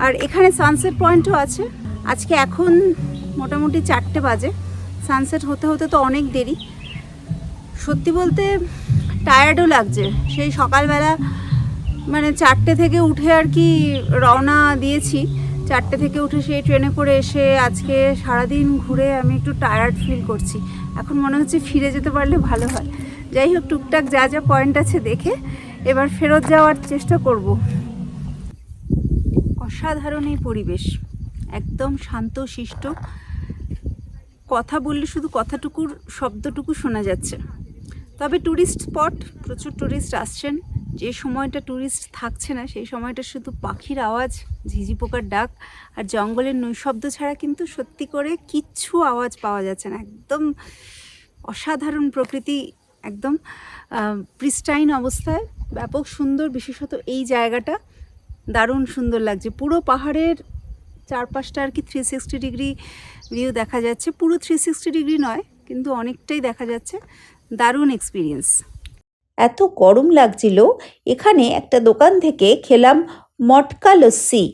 আর এখানে সানসেট পয়েন্টও আছে। আজকে এখন মোটামুটি 4টে বাজে, সানসেট হতে হতে তো অনেক দেরি। সত্যি বলতে টায়ার্ডও লাগছে, সেই সকালবেলা মানে 4টে থেকে উঠে আর কি রওনা দিয়েছি। 4টে থেকে উঠে সেই ট্রেনে করে এসে আজকে সারাদিন ঘুরে আমি একটু টায়ার্ড ফিল করছি। এখন মনে হচ্ছে ফিরে যেতে পারলে ভালো হয়। যাই হোক, টুকটাক যা যা পয়েন্ট আছে দেখে এবার ফেরত যাওয়ার চেষ্টা করব। অসাধারণ এই পরিবেশ, একদম শান্ত শিষ্ট। কথা বললে শুধু কথাটুকুর শব্দটুকু শোনা যাচ্ছে। তবে ট্যুরিস্ট স্পট, প্রচুর ট্যুরিস্ট আসছেন। যে সময়টা ট্যুরিস্ট থাকছে না সেই সময়টা শুধু পাখির আওয়াজ, ঝিঝি পোকার ডাক আর জঙ্গলের নৈশব্দ ছাড়া কিন্তু সত্যি করে কিচ্ছু আওয়াজ পাওয়া যাচ্ছে না। একদম অসাধারণ প্রকৃতি, একদম প্রিস্টাইন অবস্থায়, ব্যাপক সুন্দর। বিশেষত এই জায়গাটা দারুণ সুন্দর লাগছে। পুরো পাহাড়ের চারপাশটা আর কি 360 ডিগ্রি ভিউ দেখা যাচ্ছে। পুরো 360 ডিগ্রি নয়, কিন্তু অনেকটাই দেখা যাচ্ছে। দারুণ এক্সপিরিয়েন্স। এত গরম লাগছিল, এখানে একটা দোকান থেকে খেলাম মটকা লস্যি।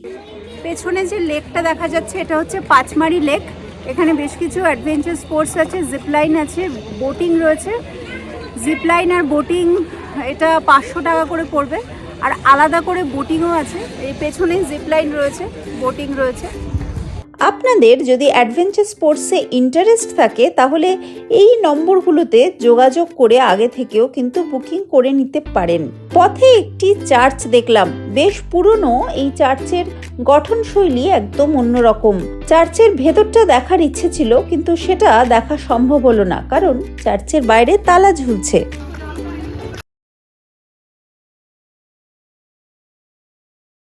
পেছনে যে লেকটা দেখা যাচ্ছে এটা হচ্ছে পাঁচমারি লেক। এখানে বেশ কিছু অ্যাডভেঞ্চার স্পোর্টস আছে, জিপলাইন আছে, বোটিং রয়েছে। জিপলাইন আর বোটিং এটা 500 টাকা করে পড়বে, আর আলাদা করে বোটিংও আছে। এই পেছনেই জিপলাইন রয়েছে, বোটিং রয়েছে। আপনাদের যদি অ্যাডভেঞ্চার স্পোর্টসে ইন্টারেস্ট থাকে তাহলে এই নম্বরগুলোতে যোগাযোগ করে আগে থেকেও কিন্তু বুকিং করে নিতে পারেন। পথে একটি চার্চ দেখলাম, বেশ পুরনো। এই চার্চের গঠনশৈলী একদম অন্যরকম। চার্চের ভেতরটা দেখার ইচ্ছে ছিল, কিন্তু সেটা দেখা সম্ভব হলো না, কারণ চার্চের বাইরে তালা ঝুলছে।